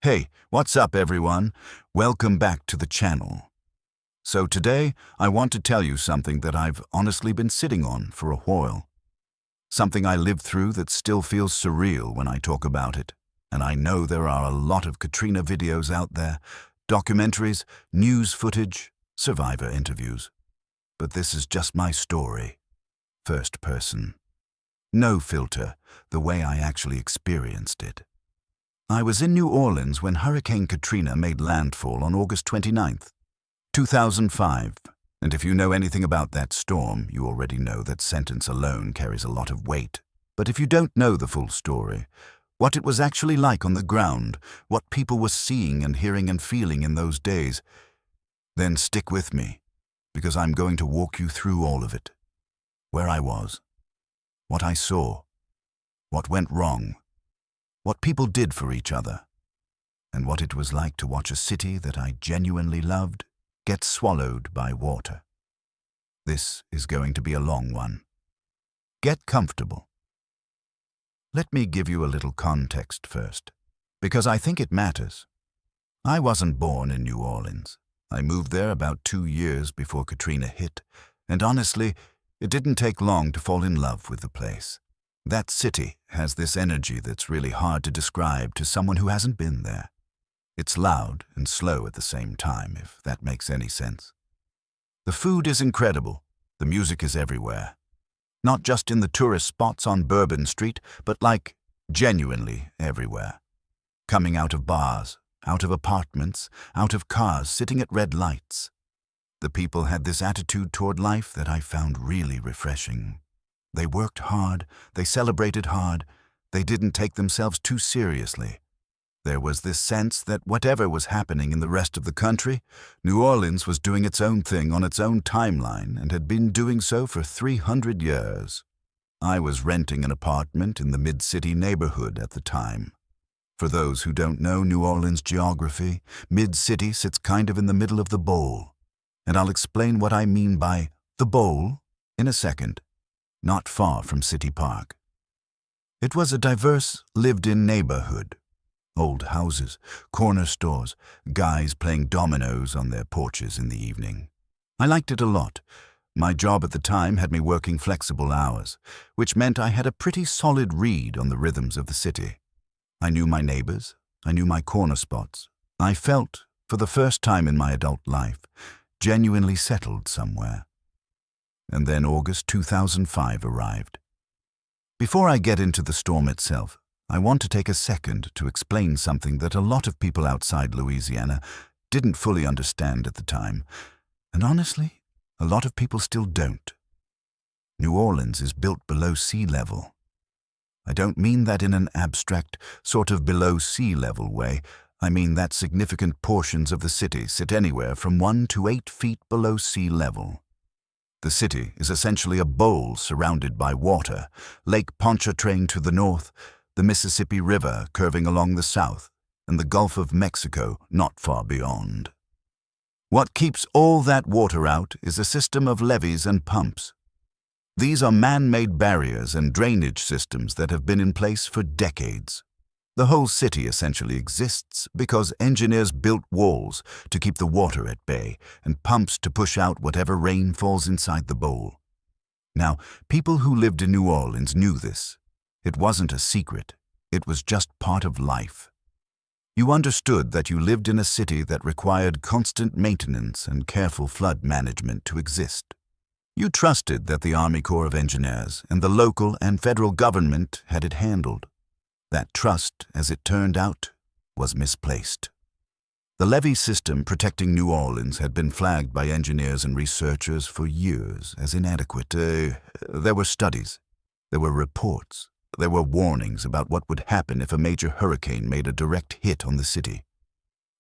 Hey, what's up everyone? Welcome back to the channel. So today, I want to tell you something that I've honestly been sitting on for a while. Something I lived through that still feels surreal when I talk about it. And I know there are a lot of Katrina videos out there, documentaries, news footage, survivor interviews. But this is just my story. First person. No filter, the way I actually experienced it. I was in New Orleans when Hurricane Katrina made landfall on August 29th, 2005. And if you know anything about that storm, you already know that sentence alone carries a lot of weight. But if you don't know the full story, what it was actually like on the ground, what people were seeing and hearing and feeling in those days, then stick with me, because I'm going to walk you through all of it. Where I was, what I saw, what went wrong, what people did for each other, and what it was like to watch a city that I genuinely loved get swallowed by water. This is going to be a long one. Get comfortable. Let me give you a little context first, because I think it matters. I wasn't born in New Orleans. I moved there about 2 years before Katrina hit, and honestly, it didn't take long to fall in love with the place. That city has this energy that's really hard to describe to someone who hasn't been there. It's loud and slow at the same time, if that makes any sense. The food is incredible. The music is everywhere. Not just in the tourist spots on Bourbon Street, but like genuinely everywhere. Coming out of bars, out of apartments, out of cars sitting at red lights. The people had this attitude toward life that I found really refreshing. They worked hard, they celebrated hard, they didn't take themselves too seriously. There was this sense that whatever was happening in the rest of the country, New Orleans was doing its own thing on its own timeline and had been doing so for 300 years. I was renting an apartment in the mid-city neighborhood at the time. For those who don't know New Orleans geography, mid-city sits kind of in the middle of the bowl. And I'll explain what I mean by the bowl in a second. Not far from City Park. It was a diverse, lived-in neighborhood. Old houses, corner stores, guys playing dominoes on their porches in the evening. I liked it a lot. My job at the time had me working flexible hours, which meant I had a pretty solid read on the rhythms of the city. I knew my neighbors, I knew my corner spots. I felt, for the first time in my adult life, genuinely settled somewhere. And then August 2005 arrived. Before I get into the storm itself, I want to take a second to explain something that a lot of people outside Louisiana didn't fully understand at the time, and honestly, a lot of people still don't. New Orleans is built below sea level. I don't mean that in an abstract, sort of below sea level way. I mean that significant portions of the city sit anywhere from 1 to 8 feet below sea level. The city is essentially a bowl surrounded by water, Lake Pontchartrain to the north, the Mississippi River curving along the south, and the Gulf of Mexico not far beyond. What keeps all that water out is a system of levees and pumps. These are man-made barriers and drainage systems that have been in place for decades. The whole city essentially exists because engineers built walls to keep the water at bay and pumps to push out whatever rain falls inside the bowl. Now, people who lived in New Orleans knew this. It wasn't a secret. It was just part of life. You understood that you lived in a city that required constant maintenance and careful flood management to exist. You trusted that the Army Corps of Engineers and the local and federal government had it handled. That trust, as it turned out, was misplaced. The levee system protecting New Orleans had been flagged by engineers and researchers for years as inadequate. There were studies, there were reports, there were warnings about what would happen if a major hurricane made a direct hit on the city.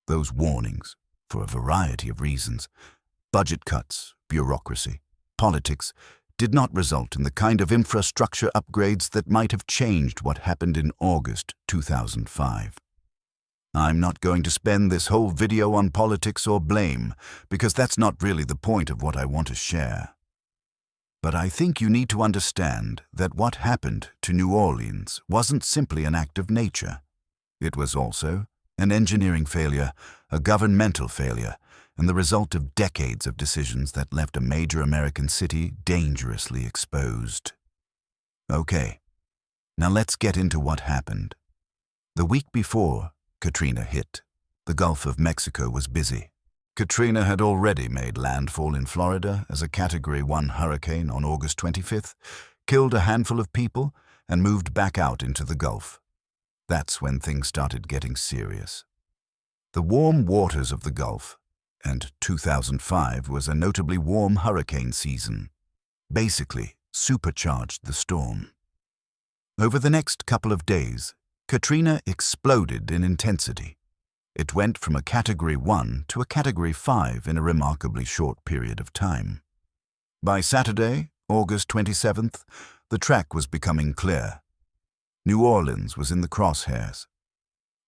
Those warnings, for a variety of reasons, budget cuts, bureaucracy, politics, did not result in the kind of infrastructure upgrades that might have changed what happened in August 2005. I'm not going to spend this whole video on politics or blame, because that's not really the point of what I want to share. But I think you need to understand that what happened to New Orleans wasn't simply an act of nature. It was also An engineering failure, a governmental failure, and the result of decades of decisions that left a major American city dangerously exposed. Okay, now let's get into what happened. The week before Katrina hit, the Gulf of Mexico was busy. Katrina had already made landfall in Florida as a Category 1 hurricane on August 25th, killed a handful of people, and moved back out into the Gulf. That's when things started getting serious. The warm waters of the Gulf, and 2005 was a notably warm hurricane season, basically supercharged the storm. Over the next couple of days, Katrina exploded in intensity. It went from a Category 1 to a Category 5 in a remarkably short period of time. By Saturday, August 27th, the track was becoming clear. New Orleans was in the crosshairs.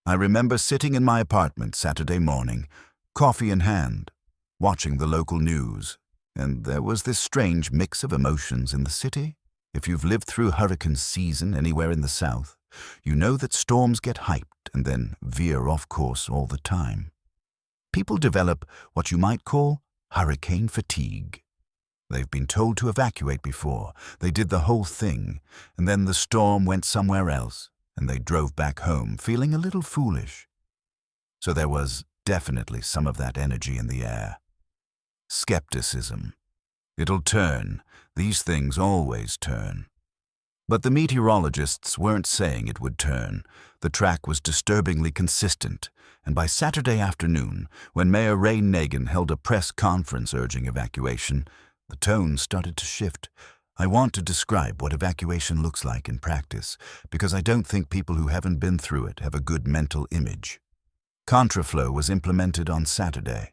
I remember sitting in my apartment Saturday morning, coffee in hand, watching the local news, and there was this strange mix of emotions in the city. If you've lived through hurricane season anywhere in the South, you know that storms get hyped and then veer off course all the time. People develop what you might call hurricane fatigue. They've been told to evacuate before, they did the whole thing, and then the storm went somewhere else, and they drove back home feeling a little foolish. So there was definitely some of that energy in the air. Skepticism. It'll turn. These things always turn. But the meteorologists weren't saying it would turn. The track was disturbingly consistent, and by Saturday afternoon, when Mayor Ray Nagin held a press conference urging evacuation, the tone started to shift. I want to describe what evacuation looks like in practice, because I don't think people who haven't been through it have a good mental image. Contraflow was implemented on Saturday.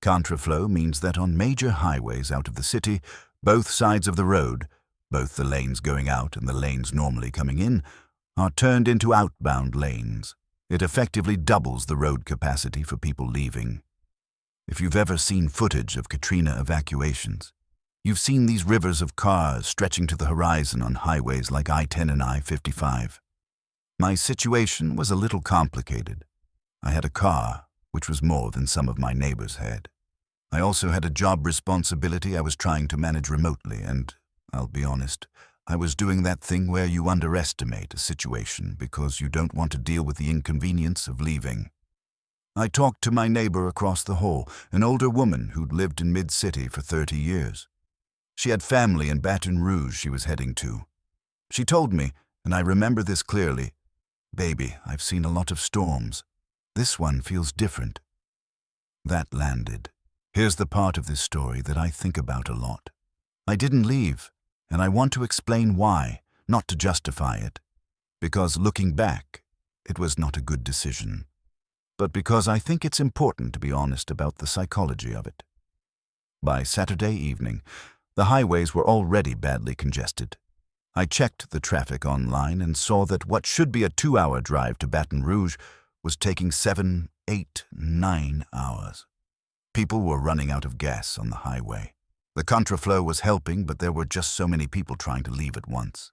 Contraflow means that on major highways out of the city, both sides of the road, both the lanes going out and the lanes normally coming in, are turned into outbound lanes. It effectively doubles the road capacity for people leaving. If you've ever seen footage of Katrina evacuations, you've seen these rivers of cars stretching to the horizon on highways like I-10 and I-55. My situation was a little complicated. I had a car, which was more than some of my neighbors had. I also had a job responsibility I was trying to manage remotely, and, I'll be honest, I was doing that thing where you underestimate a situation because you don't want to deal with the inconvenience of leaving. I talked to my neighbor across the hall, an older woman who'd lived in mid-city for 30 years. She had family in Baton Rouge she was heading to. She told me, and I remember this clearly, "Baby, I've seen a lot of storms. This one feels different." That landed. Here's the part of this story that I think about a lot. I didn't leave, and I want to explain why, not to justify it. Because looking back, it was not a good decision. But because I think it's important to be honest about the psychology of it. By Saturday evening, the highways were already badly congested. I checked the traffic online and saw that what should be a 2-hour drive to Baton Rouge was taking 7, 8, 9 hours. People were running out of gas on the highway. The contraflow was helping, but there were just so many people trying to leave at once.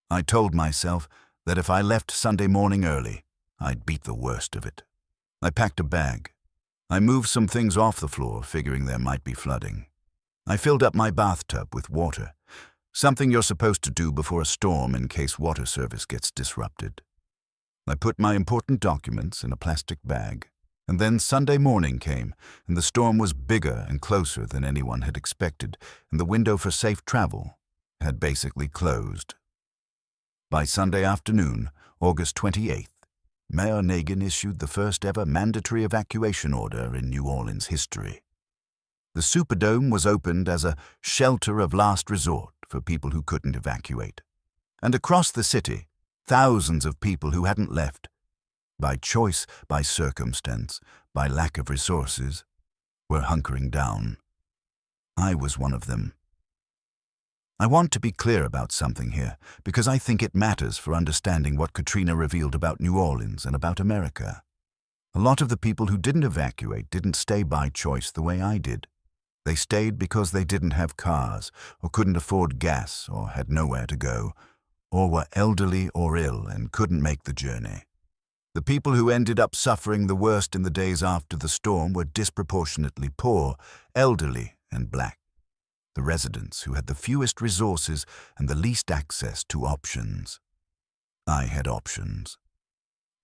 I told myself that if I left Sunday morning early, I'd beat the worst of it. I packed a bag. I moved some things off the floor, figuring there might be flooding. I filled up my bathtub with water, something you're supposed to do before a storm in case water service gets disrupted. I put my important documents in a plastic bag, and then Sunday morning came, and the storm was bigger and closer than anyone had expected, and the window for safe travel had basically closed. By Sunday afternoon, August 28th, Mayor Nagin issued the first ever mandatory evacuation order in New Orleans history. The Superdome was opened as a shelter of last resort for people who couldn't evacuate. And across the city, thousands of people who hadn't left, by choice, by circumstance, by lack of resources, were hunkering down. I was one of them. I want to be clear about something here, because I think it matters for understanding what Katrina revealed about New Orleans and about America. A lot of the people who didn't evacuate didn't stay by choice the way I did. They stayed because they didn't have cars, or couldn't afford gas, or had nowhere to go, or were elderly or ill and couldn't make the journey. The people who ended up suffering the worst in the days after the storm were disproportionately poor, elderly, and black. The residents who had the fewest resources and the least access to options. I had options.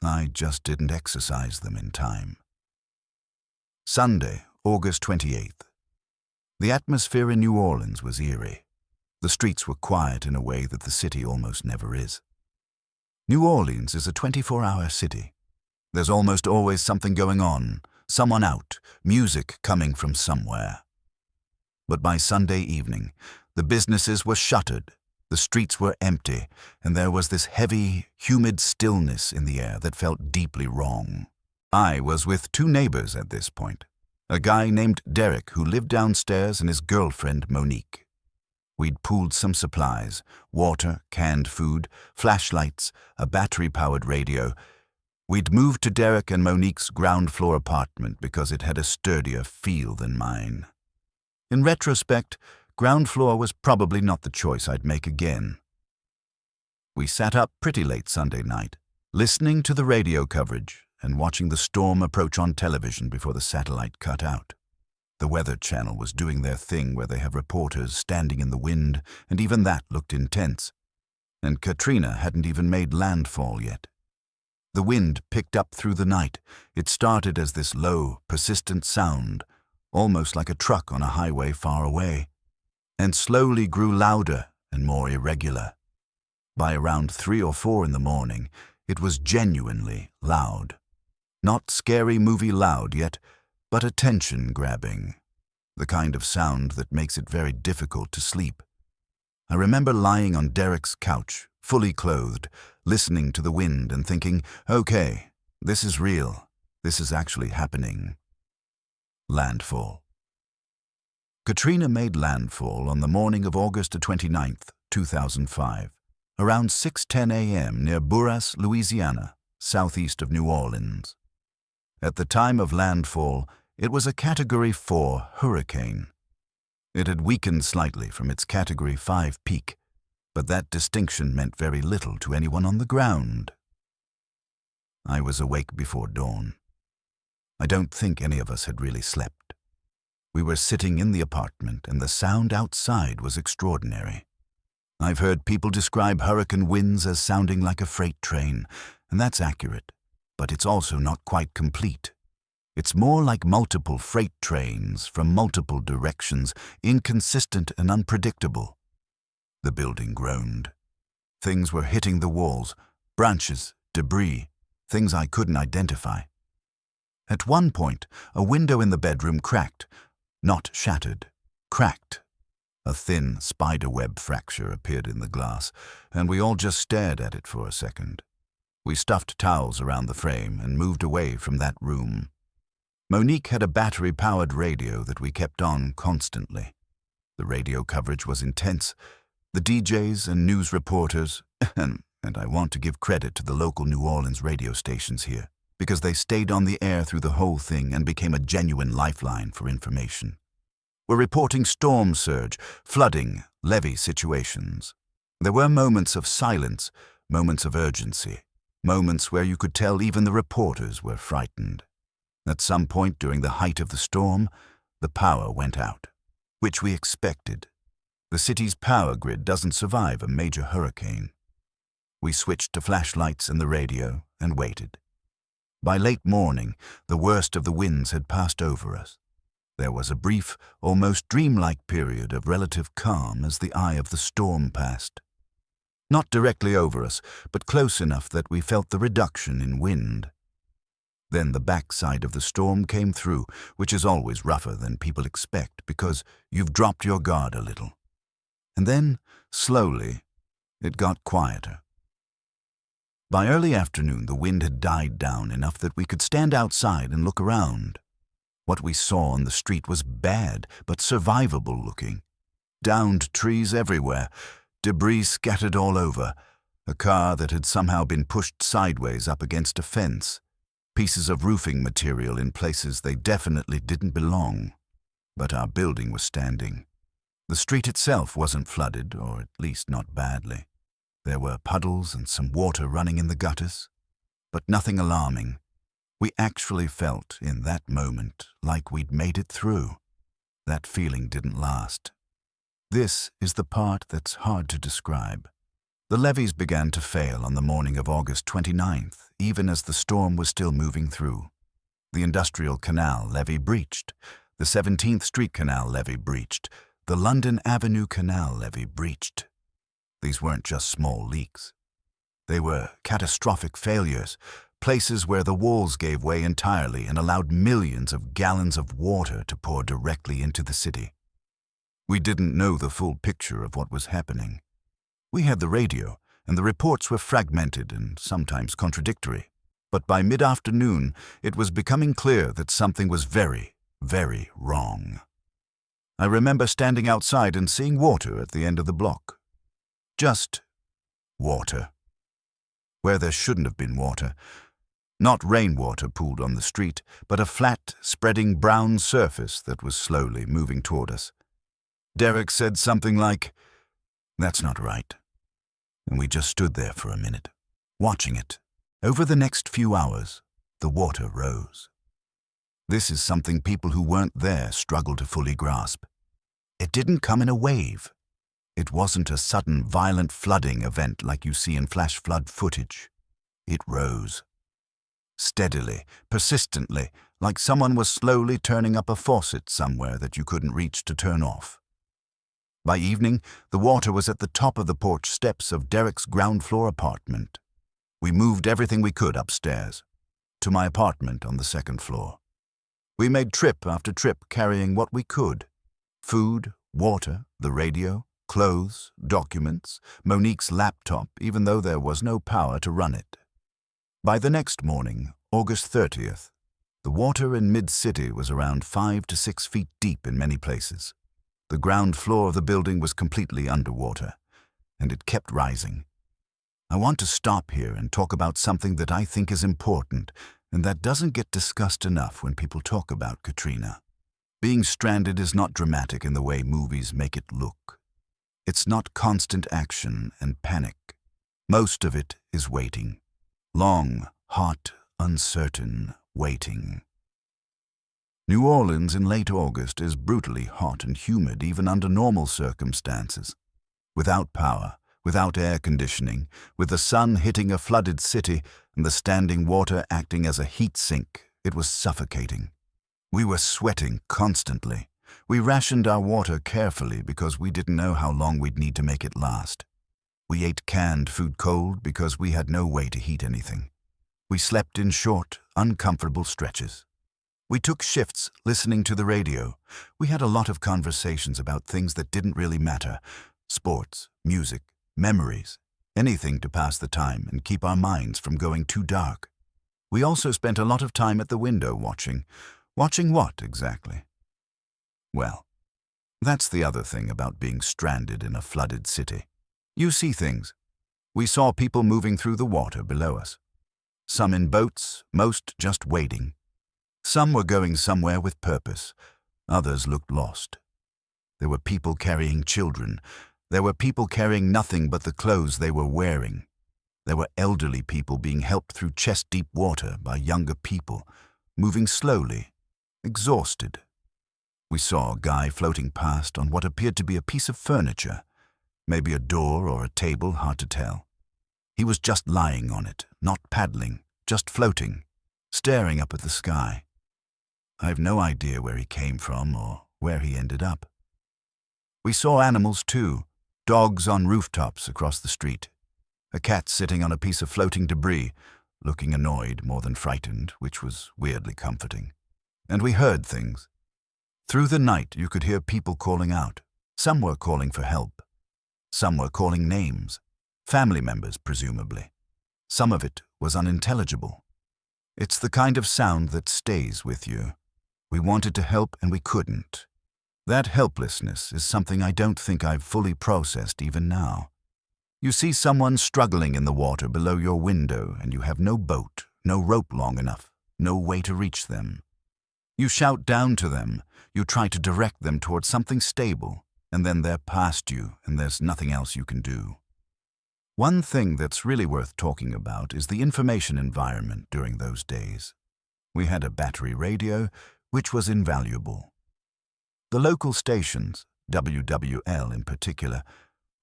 I just didn't exercise them in time. Sunday, August 28th. The atmosphere in New Orleans was eerie. The streets were quiet in a way that the city almost never is. New Orleans is a 24-hour city. There's almost always something going on, someone out, music coming from somewhere. But by Sunday evening, the businesses were shuttered, the streets were empty, and there was this heavy, humid stillness in the air that felt deeply wrong. I was with two neighbors at this point, a guy named Derek who lived downstairs and his girlfriend Monique. We'd pooled some supplies, water, canned food, flashlights, a battery-powered radio. We'd moved to Derek and Monique's ground-floor apartment because it had a sturdier feel than mine. In retrospect, ground floor was probably not the choice I'd make again. We sat up pretty late Sunday night, listening to the radio coverage and watching the storm approach on television before the satellite cut out. The Weather Channel was doing their thing where they have reporters standing in the wind, and even that looked intense. And Katrina hadn't even made landfall yet. The wind picked up through the night. It started as this low, persistent sound, almost like a truck on a highway far away, and slowly grew louder and more irregular. By around 3 or 4 in the morning, it was genuinely loud. Not scary movie loud yet, but attention-grabbing. The kind of sound that makes it very difficult to sleep. I remember lying on Derek's couch, fully clothed, listening to the wind and thinking, okay, this is real. This is actually happening. Landfall. Katrina made landfall on the morning of August 29th, 2005, around 6:10 a.m. near Bourras, Louisiana, southeast of New Orleans. At the time of landfall, it was a Category 4 hurricane. It had weakened slightly from its Category 5 peak, but that distinction meant very little to anyone on the ground. I was awake before dawn. I don't think any of us had really slept. We were sitting in the apartment, and the sound outside was extraordinary. I've heard people describe hurricane winds as sounding like a freight train, and that's accurate, but it's also not quite complete. It's more like multiple freight trains from multiple directions, inconsistent and unpredictable. The building groaned. Things were hitting the walls, branches, debris, things I couldn't identify. At one point, a window in the bedroom cracked, not shattered, cracked. A thin spiderweb fracture appeared in the glass, and we all just stared at it for a second. We stuffed towels around the frame and moved away from that room. Monique had a battery-powered radio that we kept on constantly. The radio coverage was intense. The DJs and news reporters, and I want to give credit to the local New Orleans radio stations here, because they stayed on the air through the whole thing and became a genuine lifeline for information. We're reporting storm surge, flooding, levee situations. There were moments of silence, moments of urgency, moments where you could tell even the reporters were frightened. At some point during the height of the storm, the power went out, which we expected. The city's power grid doesn't survive a major hurricane. We switched to flashlights and the radio and waited. By late morning, the worst of the winds had passed over us. There was a brief, almost dreamlike period of relative calm as the eye of the storm passed. Not directly over us, but close enough that we felt the reduction in wind. Then the backside of the storm came through, which is always rougher than people expect because you've dropped your guard a little. And then, slowly, it got quieter. By early afternoon, the wind had died down enough that we could stand outside and look around. What we saw on the street was bad, but survivable looking. Downed trees everywhere, debris scattered all over, a car that had somehow been pushed sideways up against a fence, pieces of roofing material in places they definitely didn't belong. But our building was standing. The street itself wasn't flooded, or at least not badly. There were puddles and some water running in the gutters. but nothing alarming. We actually felt, in that moment, like we'd made it through. That feeling didn't last. This is the part that's hard to describe. The levees began to fail on the morning of August 29th, even as the storm was still moving through. The Industrial Canal levee breached. The 17th Street Canal levee breached. The London Avenue Canal levee breached. These weren't just small leaks. They were catastrophic failures, places where the walls gave way entirely and allowed millions of gallons of water to pour directly into the city. We didn't know the full picture of what was happening. We had the radio, and the reports were fragmented and sometimes contradictory. But by mid-afternoon, it was becoming clear that something was very, very wrong. I remember standing outside and seeing water at the end of the block. Just water. Where there shouldn't have been water. Not rainwater pooled on the street, but a flat, spreading brown surface that was slowly moving toward us. Derek said something like, "That's not right." And we just stood there for a minute, watching it. Over the next few hours, the water rose. This is something people who weren't there struggle to fully grasp. It didn't come in a wave. It wasn't a sudden, violent flooding event like you see in flash flood footage. It rose. Steadily, persistently, like someone was slowly turning up a faucet somewhere that you couldn't reach to turn off. By evening, the water was at the top of the porch steps of Derek's ground-floor apartment. We moved everything we could upstairs, to my apartment on the second floor. We made trip after trip carrying what we could: food, water, the radio, clothes, documents, Monique's laptop, even though there was no power to run it. By the next morning, August 30th, the water in mid-city was around 5 to 6 feet deep in many places. The ground floor of the building was completely underwater, and it kept rising. I want to stop here and talk about something that I think is important and that doesn't get discussed enough when people talk about Katrina. Being stranded is not dramatic in the way movies make it look. It's not constant action and panic. Most of it is waiting. Long, hot, uncertain waiting. New Orleans in late August is brutally hot and humid even under normal circumstances. Without power, without air conditioning, with the sun hitting a flooded city and the standing water acting as a heat sink, it was suffocating. We were sweating constantly. We rationed our water carefully because we didn't know how long we'd need to make it last. We ate canned food cold because we had no way to heat anything. We slept in short, uncomfortable stretches. We took shifts listening to the radio. We had a lot of conversations about things that didn't really matter: sports, music, memories, anything to pass the time and keep our minds from going too dark. We also spent a lot of time at the window watching. Watching what, exactly? Well, that's the other thing about being stranded in a flooded city. You see things. We saw people moving through the water below us. Some in boats, most just wading. Some were going somewhere with purpose. Others looked lost. There were people carrying children. There were people carrying nothing but the clothes they were wearing. There were elderly people being helped through chest-deep water by younger people, moving slowly, exhausted. We saw a guy floating past on what appeared to be a piece of furniture, maybe a door or a table, hard to tell. He was just lying on it, not paddling, just floating, staring up at the sky. I've no idea where he came from or where he ended up. We saw animals too, dogs on rooftops across the street, a cat sitting on a piece of floating debris, looking annoyed more than frightened, which was weirdly comforting. And we heard things. Through the night you could hear people calling out. Some were calling for help. Some were calling names, family members presumably. Some of it was unintelligible. It's the kind of sound that stays with you. We wanted to help and we couldn't. That helplessness is something I don't think I've fully processed even now. You see someone struggling in the water below your window and you have no boat, no rope long enough, no way to reach them. You shout down to them, you try to direct them towards something stable, and then they're past you and there's nothing else you can do. One thing that's really worth talking about is the information environment during those days. We had a battery radio, which was invaluable. The local stations, WWL in particular,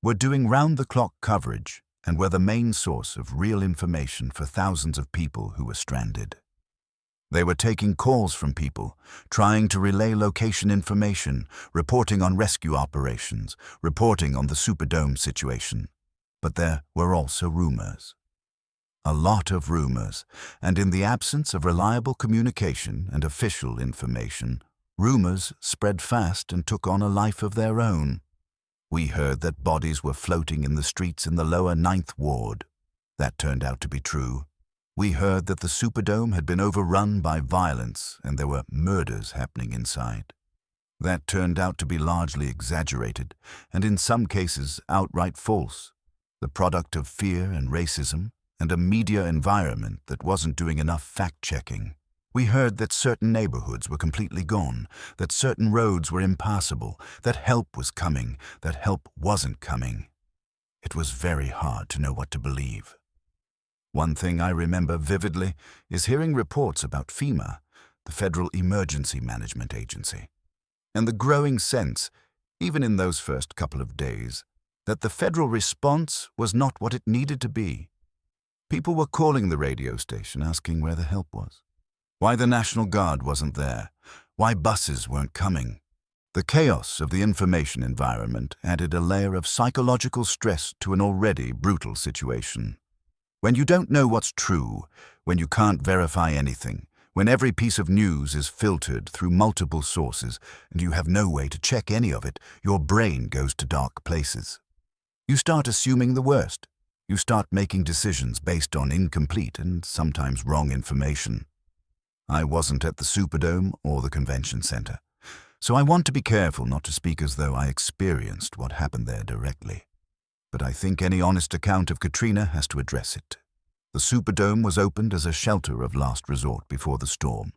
were doing round-the-clock coverage and were the main source of real information for thousands of people who were stranded. They were taking calls from people, trying to relay location information, reporting on rescue operations, reporting on the Superdome situation. But there were also rumors. A lot of rumors, and in the absence of reliable communication and official information, rumors spread fast and took on a life of their own. We heard that bodies were floating in the streets in the lower 9th Ward. That turned out to be true. We heard that the Superdome had been overrun by violence and there were murders happening inside. That turned out to be largely exaggerated, and in some cases outright false, the product of fear and racism and a media environment that wasn't doing enough fact-checking. We heard that certain neighborhoods were completely gone, that certain roads were impassable, that help was coming, that help wasn't coming. It was very hard to know what to believe. One thing I remember vividly is hearing reports about FEMA, the Federal Emergency Management Agency, and the growing sense, even in those first couple of days, that the federal response was not what it needed to be. People were calling the radio station asking where the help was, why the National Guard wasn't there, why buses weren't coming. The chaos of the information environment added a layer of psychological stress to an already brutal situation. When you don't know what's true, when you can't verify anything, when every piece of news is filtered through multiple sources and you have no way to check any of it, your brain goes to dark places. You start assuming the worst. You start making decisions based on incomplete and sometimes wrong information. I wasn't at the Superdome or the convention center, so I want to be careful not to speak as though I experienced what happened there directly. But I think any honest account of Katrina has to address it. The Superdome was opened as a shelter of last resort before the storm,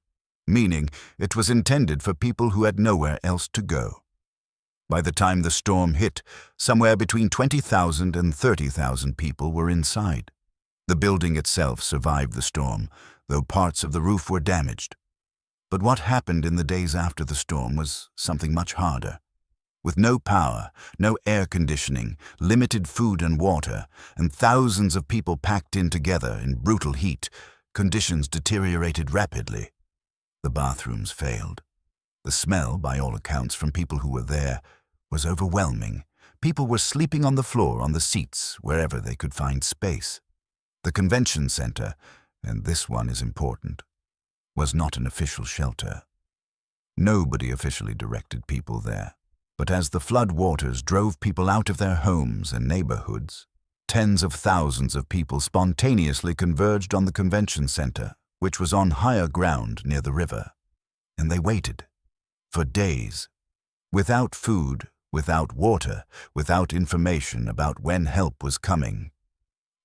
meaning it was intended for people who had nowhere else to go. By the time the storm hit, somewhere between 20,000 and 30,000 people were inside. The building itself survived the storm, though parts of the roof were damaged. But what happened in the days after the storm was something much harder. With no power, no air conditioning, limited food and water, and thousands of people packed in together in brutal heat, conditions deteriorated rapidly. The bathrooms failed. The smell, by all accounts from people who were there, was overwhelming. People were sleeping on the floor, on the seats, wherever they could find space. The convention center, and this one is important, was not an official shelter. Nobody officially directed people there. But as the flood waters drove people out of their homes and neighborhoods, tens of thousands of people spontaneously converged on the convention center, which was on higher ground near the river. And they waited. For days. Without food, without water, without information about when help was coming.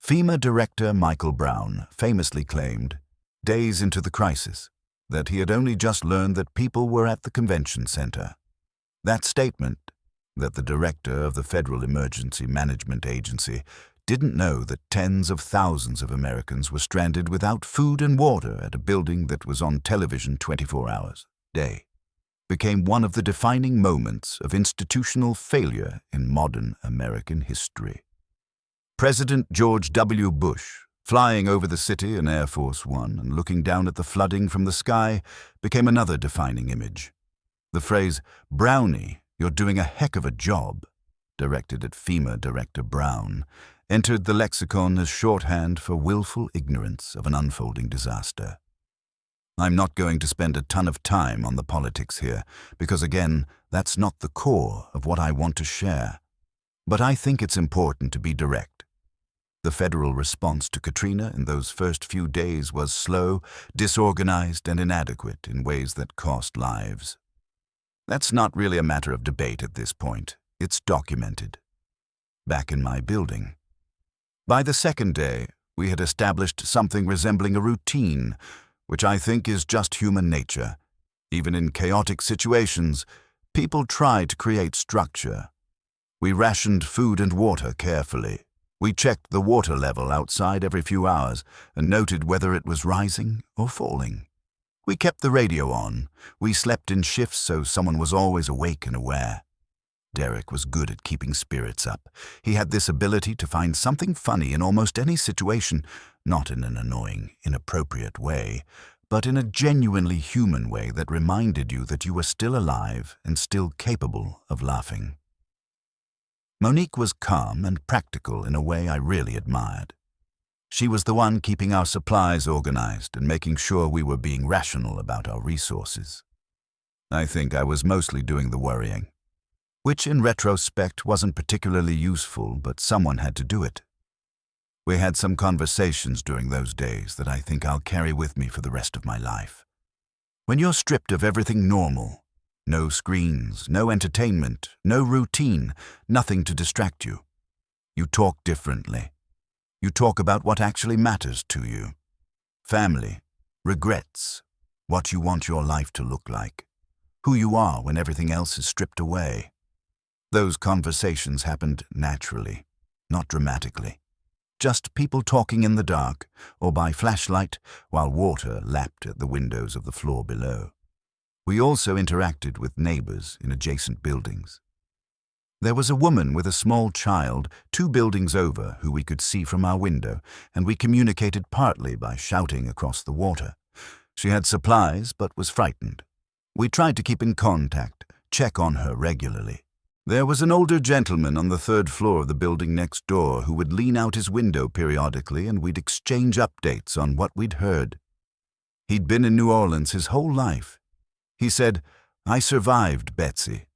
FEMA Director Michael Brown famously claimed, days into the crisis, that he had only just learned that people were at the convention center. That statement, that the director of the Federal Emergency Management Agency didn't know that tens of thousands of Americans were stranded without food and water at a building that was on television 24 hours a day, became one of the defining moments of institutional failure in modern American history. President George W. Bush, flying over the city in Air Force One and looking down at the flooding from the sky, became another defining image. The phrase, "Brownie, you're doing a heck of a job," directed at FEMA Director Brown, entered the lexicon as shorthand for willful ignorance of an unfolding disaster. I'm not going to spend a ton of time on the politics here, because again, that's not the core of what I want to share. But I think it's important to be direct. The federal response to Katrina in those first few days was slow, disorganized, and inadequate in ways that cost lives. That's not really a matter of debate at this point. It's documented. Back in my building. By the second day, we had established something resembling a routine, which I think is just human nature. Even in chaotic situations, people try to create structure. We rationed food and water carefully. We checked the water level outside every few hours and noted whether it was rising or falling. We kept the radio on. We slept in shifts so someone was always awake and aware. Derek was good at keeping spirits up. He had this ability to find something funny in almost any situation, not in an annoying, inappropriate way, but in a genuinely human way that reminded you that you were still alive and still capable of laughing. Monique was calm and practical in a way I really admired. She was the one keeping our supplies organized and making sure we were being rational about our resources. I think I was mostly doing the worrying, which in retrospect wasn't particularly useful, but someone had to do it. We had some conversations during those days that I think I'll carry with me for the rest of my life. When you're stripped of everything normal, no screens, no entertainment, no routine, nothing to distract you, you talk differently. You talk about what actually matters to you. Family, regrets, what you want your life to look like, who you are when everything else is stripped away. Those conversations happened naturally, not dramatically. Just people talking in the dark or by flashlight while water lapped at the windows of the floor below. We also interacted with neighbors in adjacent buildings. There was a woman with a small child 2 buildings over who we could see from our window, and we communicated partly by shouting across the water. She had supplies but was frightened. We tried to keep in contact, check on her regularly. There was an older gentleman on the 3rd floor of the building next door who would lean out his window periodically and we'd exchange updates on what we'd heard. He'd been in New Orleans his whole life. He said, "I survived Betsy,"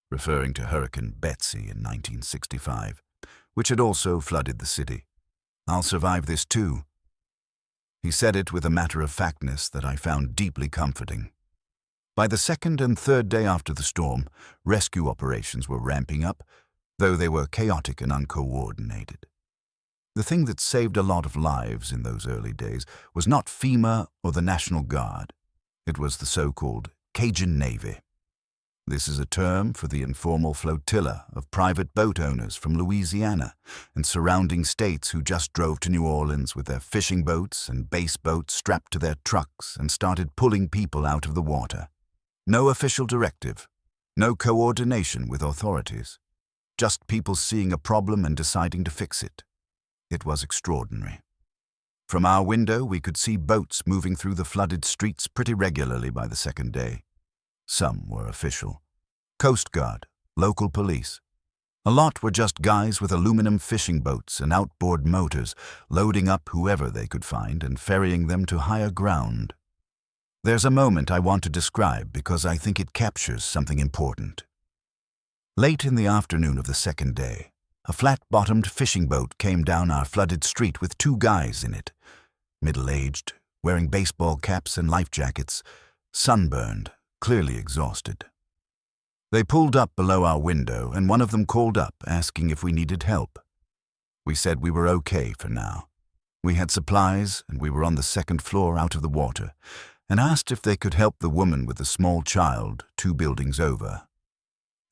referring to Hurricane Betsy in 1965, which had also flooded the city. "I'll survive this too." He said it with a matter-of-factness that I found deeply comforting. By the 2nd and 3rd day after the storm, rescue operations were ramping up, though they were chaotic and uncoordinated. The thing that saved a lot of lives in those early days was not FEMA or the National Guard. It was the so-called Cajun Navy. This is a term for the informal flotilla of private boat owners from Louisiana and surrounding states who just drove to New Orleans with their fishing boats and base boats strapped to their trucks and started pulling people out of the water. No official directive, no coordination with authorities, just people seeing a problem and deciding to fix it. It was extraordinary. From our window, we could see boats moving through the flooded streets pretty regularly by the 2nd day. Some were official. Coast Guard, local police. A lot were just guys with aluminum fishing boats and outboard motors, loading up whoever they could find and ferrying them to higher ground. There's a moment I want to describe because I think it captures something important. Late in the afternoon of the 2nd day, a flat-bottomed fishing boat came down our flooded street with 2 guys in it, middle-aged, wearing baseball caps and life jackets, sunburned, clearly exhausted. They pulled up below our window, and one of them called up, asking if we needed help. We said we were okay for now. We had supplies, and we were on the 2nd floor out of the water, and asked if they could help the woman with the small child 2 buildings over.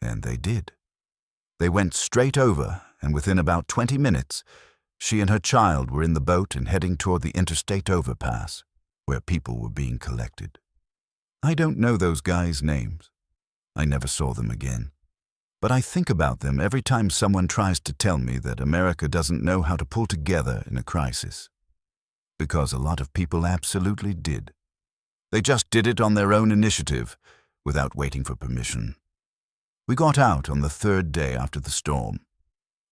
And they did. They went straight over, and within about 20 minutes, she and her child were in the boat and heading toward the interstate overpass, where people were being collected. I don't know those guys' names. I never saw them again. But I think about them every time someone tries to tell me that America doesn't know how to pull together in a crisis. Because a lot of people absolutely did. They just did it on their own initiative, without waiting for permission. We got out on the 3rd day after the storm.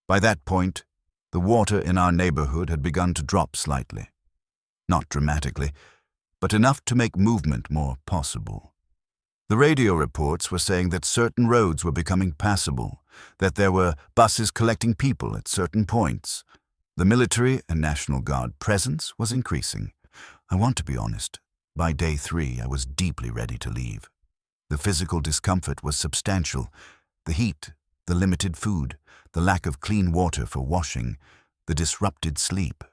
By that point, the water in our neighborhood had begun to drop slightly. Not dramatically, but enough to make movement more possible. The radio reports were saying that certain roads were becoming passable, that there were buses collecting people at certain points. The military and National Guard presence was increasing. I want to be honest. By day 3, I was deeply ready to leave. The physical discomfort was substantial. The heat, the limited food, the lack of clean water for washing, the disrupted sleep.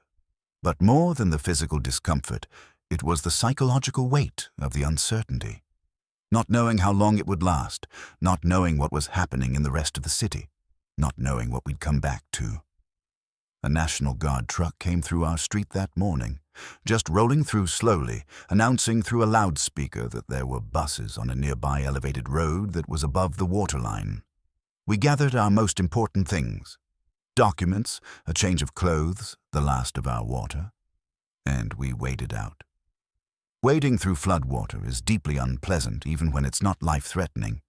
But more than the physical discomfort, it was the psychological weight of the uncertainty. Not knowing how long it would last, not knowing what was happening in the rest of the city, not knowing what we'd come back to. A National Guard truck came through our street that morning, just rolling through slowly, announcing through a loudspeaker that there were buses on a nearby elevated road that was above the waterline. We gathered our most important things: documents, a change of clothes, the last of our water, and we waded out. Wading through floodwater is deeply unpleasant even when it's not life-threatening.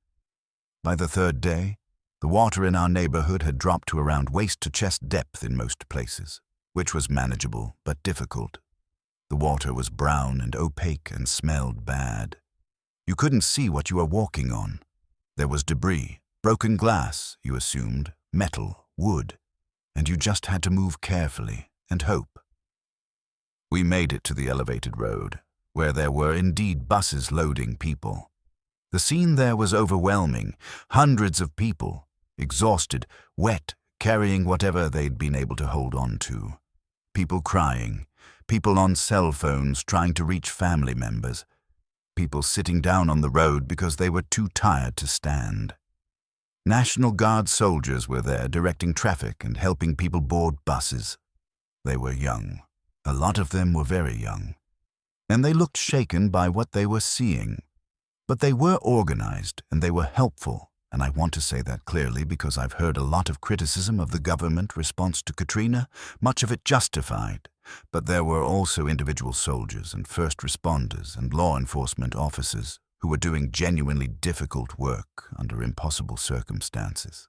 By the third day, the water in our neighborhood had dropped to around waist-to-chest depth in most places, which was manageable but difficult. The water was brown and opaque and smelled bad. You couldn't see what you were walking on. There was debris, broken glass, you assumed, metal, wood, and you just had to move carefully and hope. We made it to the elevated road, where there were indeed buses loading people. The scene there was overwhelming. Hundreds of people, exhausted, wet, carrying whatever they'd been able to hold on to. People crying, people on cell phones trying to reach family members, people sitting down on the road because they were too tired to stand. National Guard soldiers were there directing traffic and helping people board buses. They were young. A lot of them were very young, and they looked shaken by what they were seeing. But they were organized and they were helpful, and I want to say that clearly because I've heard a lot of criticism of the government response to Katrina, much of it justified. But there were also individual soldiers and first responders and law enforcement officers who were doing genuinely difficult work under impossible circumstances.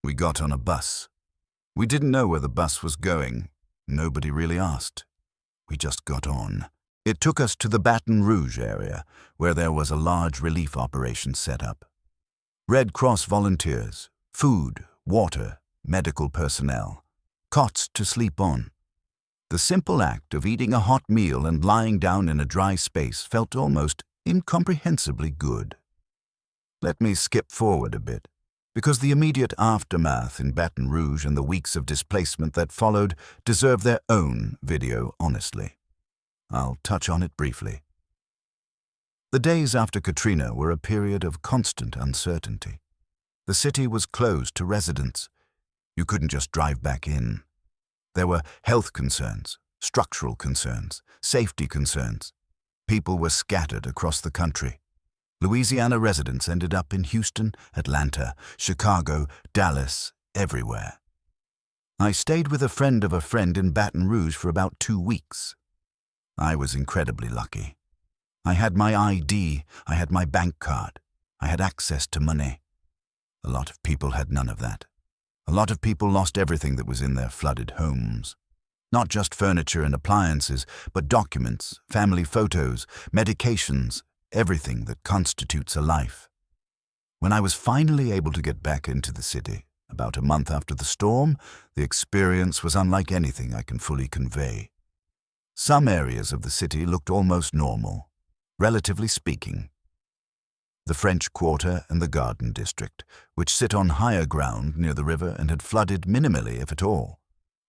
We got on a bus. We didn't know where the bus was going. Nobody really asked. We just got on. It took us to the Baton Rouge area, where there was a large relief operation set up. Red Cross volunteers, food, water, medical personnel, cots to sleep on. The simple act of eating a hot meal and lying down in a dry space felt almost incomprehensibly good. Let me skip forward a bit, because the immediate aftermath in Baton Rouge and the weeks of displacement that followed deserve their own video, honestly. I'll touch on it briefly. The days after Katrina were a period of constant uncertainty. The city was closed to residents. You couldn't just drive back in. There were health concerns, structural concerns, safety concerns. People were scattered across the country. Louisiana residents ended up in Houston, Atlanta, Chicago, Dallas, everywhere. I stayed with a friend of a friend in Baton Rouge for about 2 weeks. I was incredibly lucky. I had my ID, I had my bank card, I had access to money. A lot of people had none of that. A lot of people lost everything that was in their flooded homes. Not just furniture and appliances, but documents, family photos, medications, everything that constitutes a life. When I was finally able to get back into the city, about a month after the storm, the experience was unlike anything I can fully convey. Some areas of the city looked almost normal, relatively speaking. The French Quarter and the Garden District, which sit on higher ground near the river and had flooded minimally, if at all,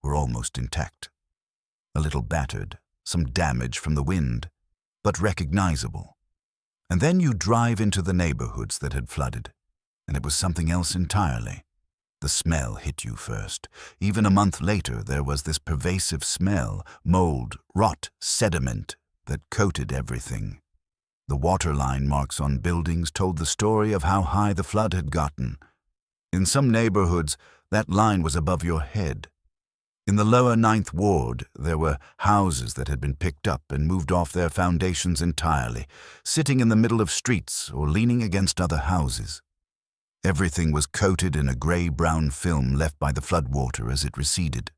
were almost intact. A little battered, some damage from the wind, but recognizable. And then you drive into the neighborhoods that had flooded, and it was something else entirely. The smell hit you first. Even a month later, there was this pervasive smell, mold, rot, sediment, that coated everything. The waterline marks on buildings told the story of how high the flood had gotten. In some neighborhoods, that line was above your head. In the lower 9th Ward, there were houses that had been picked up and moved off their foundations entirely, sitting in the middle of streets or leaning against other houses. Everything was coated in a gray-brown film left by the floodwater as it receded.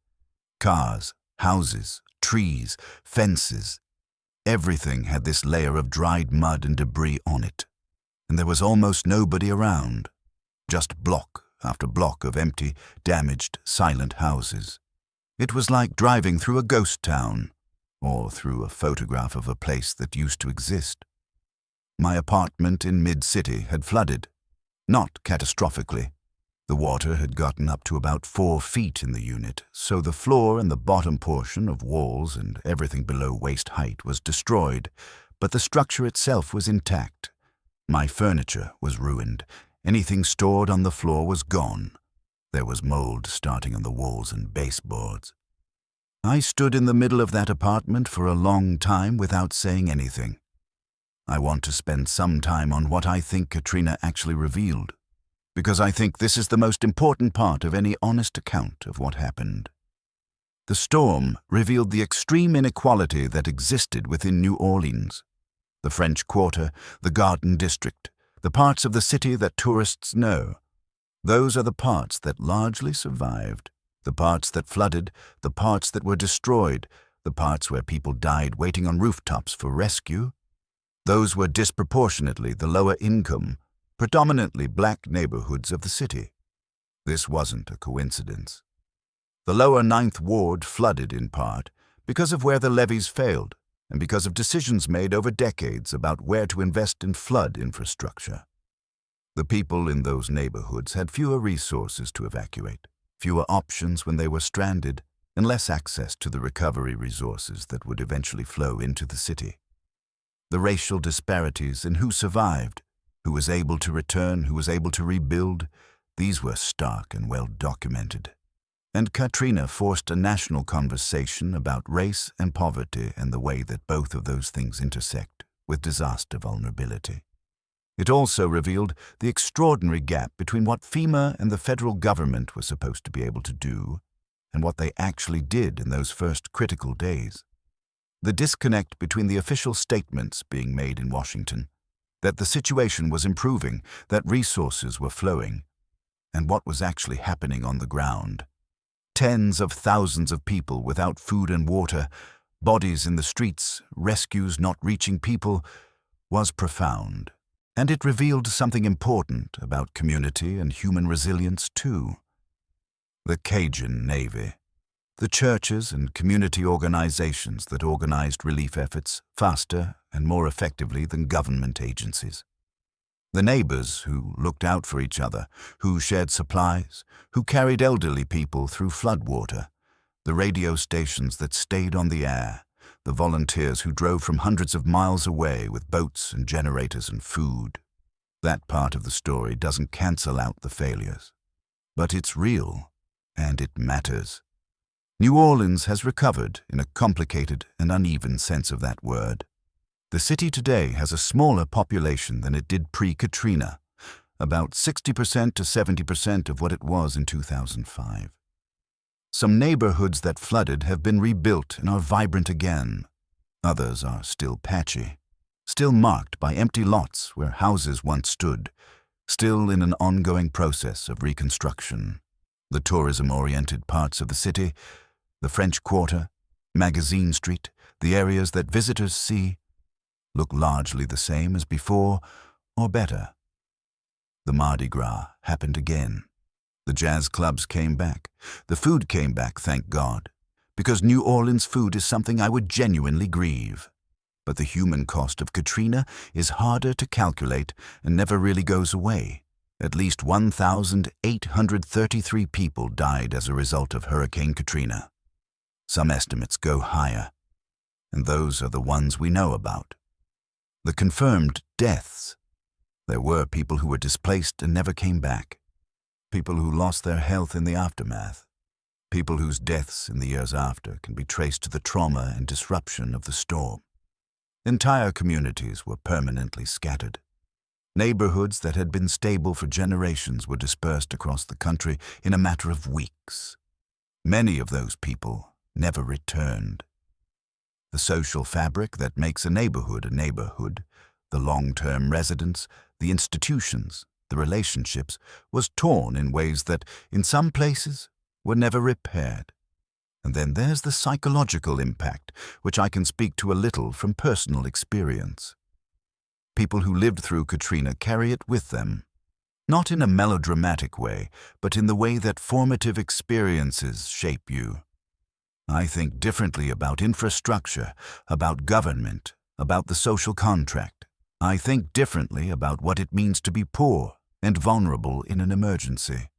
Cars, houses, trees, fences. Everything had this layer of dried mud and debris on it, and there was almost nobody around, just block after block of empty, damaged, silent houses. It was like driving through a ghost town, or through a photograph of a place that used to exist. My apartment in mid-city had flooded, not catastrophically. The water had gotten up to about 4 feet in the unit, so the floor and the bottom portion of walls and everything below waist height was destroyed, but the structure itself was intact. My furniture was ruined. Anything stored on the floor was gone. There was mold starting on the walls and baseboards. I stood in the middle of that apartment for a long time without saying anything. I want to spend some time on what I think Katrina actually revealed, because I think this is the most important part of any honest account of what happened. The storm revealed the extreme inequality that existed within New Orleans. The French Quarter, the Garden District, the parts of the city that tourists know. Those are the parts that largely survived, the parts that flooded, the parts that were destroyed, the parts where people died waiting on rooftops for rescue. Those were disproportionately the lower income, predominantly black neighborhoods of the city. This wasn't a coincidence. The lower Ninth Ward flooded in part because of where the levees failed and because of decisions made over decades about where to invest in flood infrastructure. The people in those neighborhoods had fewer resources to evacuate, fewer options when they were stranded, and less access to the recovery resources that would eventually flow into the city. The racial disparities in who survived, who was able to return, who was able to rebuild, these were stark and well documented. And Katrina forced a national conversation about race and poverty and the way that both of those things intersect with disaster vulnerability. It also revealed the extraordinary gap between what FEMA and the federal government were supposed to be able to do and what they actually did in those first critical days. The disconnect between the official statements being made in Washington, that the situation was improving, that resources were flowing, and what was actually happening on the ground. Tens of thousands of people without food and water, bodies in the streets, rescues not reaching people, was profound. And it revealed something important about community and human resilience too. The Cajun Navy, the churches and community organizations that organized relief efforts faster and more effectively than government agencies. The neighbors who looked out for each other, who shared supplies, who carried elderly people through floodwater, the radio stations that stayed on the air, the volunteers who drove from hundreds of miles away with boats and generators and food. That part of the story doesn't cancel out the failures. But it's real, and it matters. New Orleans has recovered in a complicated and uneven sense of that word. The city today has a smaller population than it did pre-Katrina, about 60% to 70% of what it was in 2005. Some neighborhoods that flooded have been rebuilt and are vibrant again. Others are still patchy, still marked by empty lots where houses once stood, still in an ongoing process of reconstruction. The tourism-oriented parts of the city, the French Quarter, Magazine Street, the areas that visitors see, look largely the same as before, or better. The Mardi Gras happened again. The jazz clubs came back. The food came back, thank God, because New Orleans food is something I would genuinely grieve. But the human cost of Katrina is harder to calculate and never really goes away. At least 1,833 people died as a result of Hurricane Katrina. Some estimates go higher, and those are the ones we know about. The confirmed deaths. There were people who were displaced and never came back. People who lost their health in the aftermath. People whose deaths in the years after can be traced to the trauma and disruption of the storm. Entire communities were permanently scattered. Neighborhoods that had been stable for generations were dispersed across the country in a matter of weeks. Many of those people never returned. The social fabric that makes a neighborhood, the long-term residents, the institutions, the relationships, was torn in ways that, in some places, were never repaired. And then there's the psychological impact, which I can speak to a little from personal experience. People who lived through Katrina carry it with them, not in a melodramatic way, but in the way that formative experiences shape you. I think differently about infrastructure, about government, about the social contract. I think differently about what it means to be poor and vulnerable in an emergency.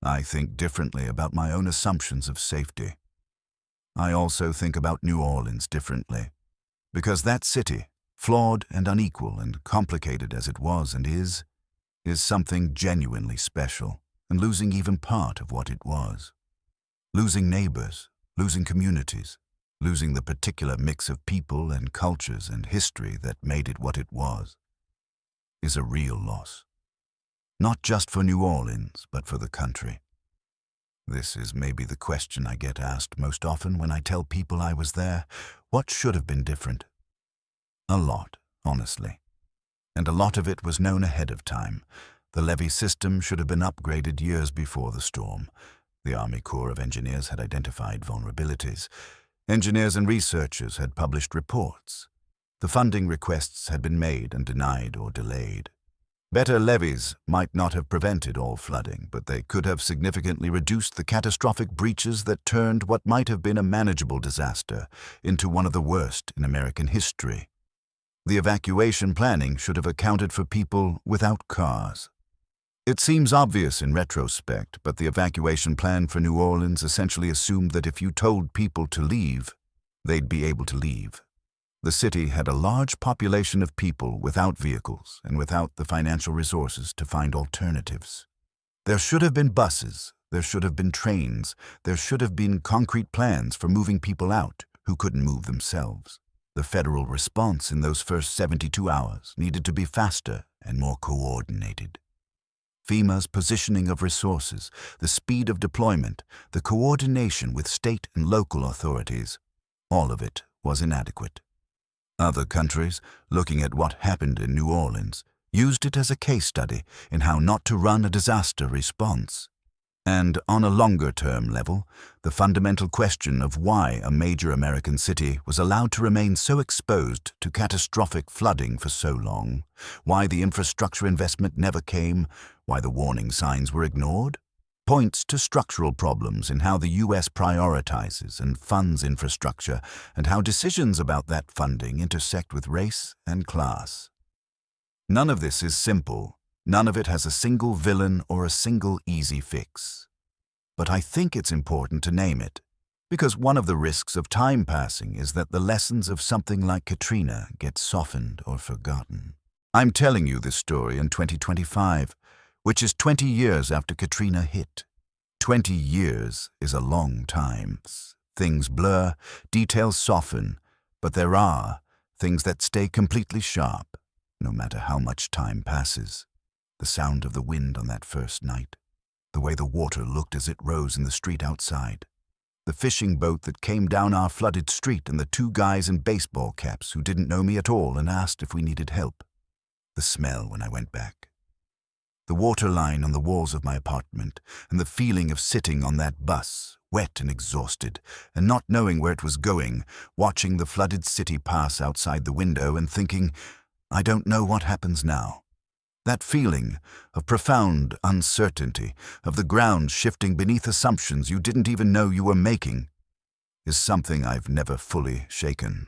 I think differently about my own assumptions of safety. I also think about New Orleans differently, because that city, flawed and unequal and complicated as it was and is something genuinely special. and losing even part of what it was. Losing neighbors, losing communities, losing the particular mix of people and cultures and history that made it what it was, is a real loss. Not just for New Orleans, but for the country. This is maybe the question I get asked most often when I tell people I was there. What should have been different? A lot, honestly. And a lot of it was known ahead of time. The levee system should have been upgraded years before the storm. The Army Corps of Engineers had identified vulnerabilities. Engineers and researchers had published reports. The funding requests had been made and denied or delayed. Better levees might not have prevented all flooding, but they could have significantly reduced the catastrophic breaches that turned what might have been a manageable disaster into one of the worst in American history. The evacuation planning should have accounted for people without cars. It seems obvious in retrospect, but the evacuation plan for New Orleans essentially assumed that if you told people to leave, they'd be able to leave. The city had a large population of people without vehicles and without the financial resources to find alternatives. There should have been buses, there should have been trains, there should have been concrete plans for moving people out who couldn't move themselves. The federal response in those first 72 hours needed to be faster and more coordinated. FEMA's positioning of resources, the speed of deployment, the coordination with state and local authorities, all of it was inadequate. Other countries, looking at what happened in New Orleans, used it as a case study in how not to run a disaster response. And on a longer-term level, the fundamental question of why a major American city was allowed to remain so exposed to catastrophic flooding for so long, why the infrastructure investment never came, why the warning signs were ignored, points to structural problems in how the U.S. prioritizes and funds infrastructure and how decisions about that funding intersect with race and class. None of this is simple. None of it has a single villain or a single easy fix. But I think it's important to name it, because one of the risks of time passing is that the lessons of something like Katrina get softened or forgotten. I'm telling you this story in 2025, which is 20 years after Katrina hit. 20 years is a long time. Things blur, details soften, but there are things that stay completely sharp, no matter how much time passes. The sound of the wind on that first night, the way the water looked as it rose in the street outside, the fishing boat that came down our flooded street and the two guys in baseball caps who didn't know me at all and asked if we needed help, the smell when I went back. The water line on the walls of my apartment, and the feeling of sitting on that bus, wet and exhausted, and not knowing where it was going, watching the flooded city pass outside the window and thinking, I don't know what happens now. That feeling of profound uncertainty, of the ground shifting beneath assumptions you didn't even know you were making, is something I've never fully shaken.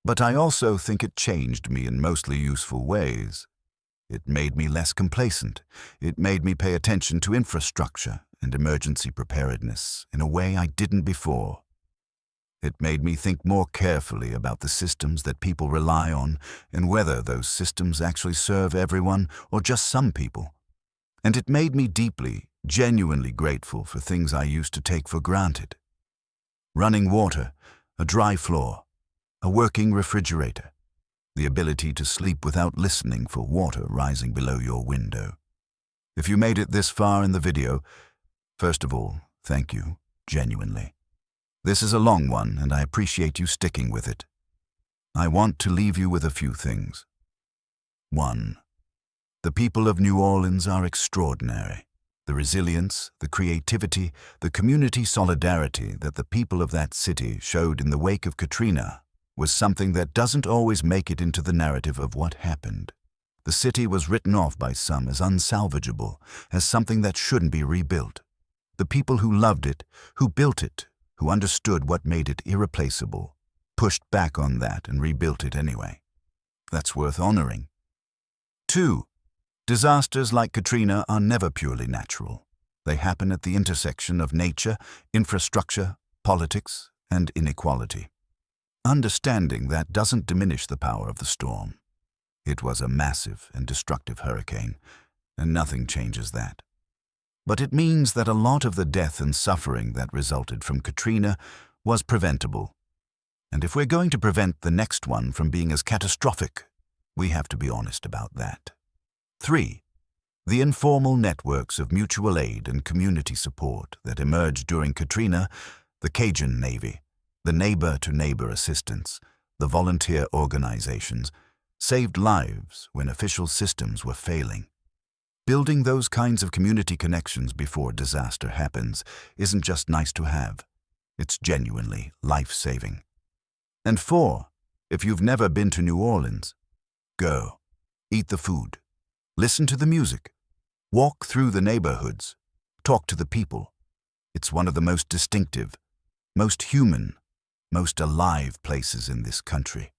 But I also think it changed me in mostly useful ways. It made me less complacent. It made me pay attention to infrastructure and emergency preparedness in a way I didn't before. It made me think more carefully about the systems that people rely on and whether those systems actually serve everyone or just some people. And it made me deeply, genuinely grateful for things I used to take for granted. Running water, a dry floor, a working refrigerator, the ability to sleep without listening for water rising below your window. If you made it this far in the video, first of all, thank you, genuinely. This is a long one, and I appreciate you sticking with it. I want to leave you with a few things. 1. The people of New Orleans are extraordinary. The resilience, the creativity, the community solidarity that the people of that city showed in the wake of Katrina was something that doesn't always make it into the narrative of what happened. The city was written off by some as unsalvageable, as something that shouldn't be rebuilt. The people who loved it, who built it, who understood what made it irreplaceable, pushed back on that and rebuilt it anyway. That's worth honoring. 2. Disasters like Katrina are never purely natural. They happen at the intersection of nature, infrastructure, politics, and inequality. Understanding that doesn't diminish the power of the storm. It was a massive and destructive hurricane, and nothing changes that. But it means that a lot of the death and suffering that resulted from Katrina was preventable. And if we're going to prevent the next one from being as catastrophic, we have to be honest about that. 3. The informal networks of mutual aid and community support that emerged during Katrina, the Cajun Navy, the neighbor-to-neighbor assistance, the volunteer organizations, saved lives when official systems were failing. Building those kinds of community connections before disaster happens isn't just nice to have. It's genuinely life-saving. And 4, if you've never been to New Orleans, go. Eat the food. Listen to the music. Walk through the neighborhoods. Talk to the people. It's one of the most distinctive, most human, most alive places in this country.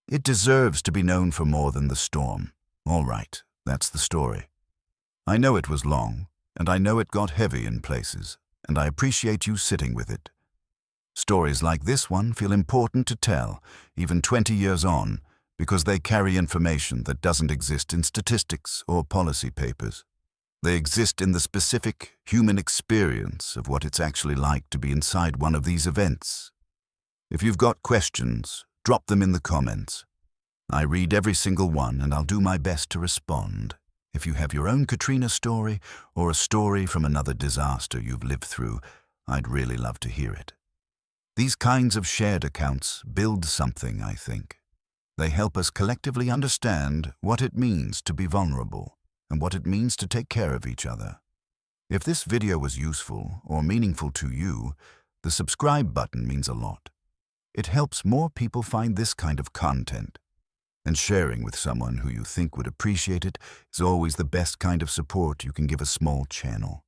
It deserves to be known for more than the storm. All right, that's the story. I know it was long, and I know it got heavy in places, and I appreciate you sitting with it. Stories like this one feel important to tell, even 20 years on, because they carry information that doesn't exist in statistics or policy papers. They exist in the specific human experience of what it's actually like to be inside one of these events. If you've got questions, drop them in the comments. I read every single one, and I'll do my best to respond. If you have your own Katrina story or a story from another disaster you've lived through, I'd really love to hear it. These kinds of shared accounts build something, I think. They help us collectively understand what it means to be vulnerable and what it means to take care of each other. If this video was useful or meaningful to you, the subscribe button means a lot. It helps more people find this kind of content. And sharing with someone who you think would appreciate it is always the best kind of support you can give a small channel.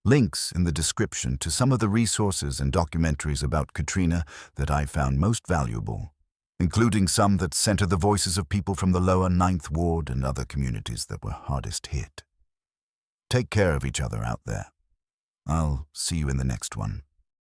Links in the description to some of the resources and documentaries about Katrina that I found most valuable, including some that center the voices of people from the lower 9th Ward and other communities that were hardest hit. Take care of each other out there. I'll see you in the next one.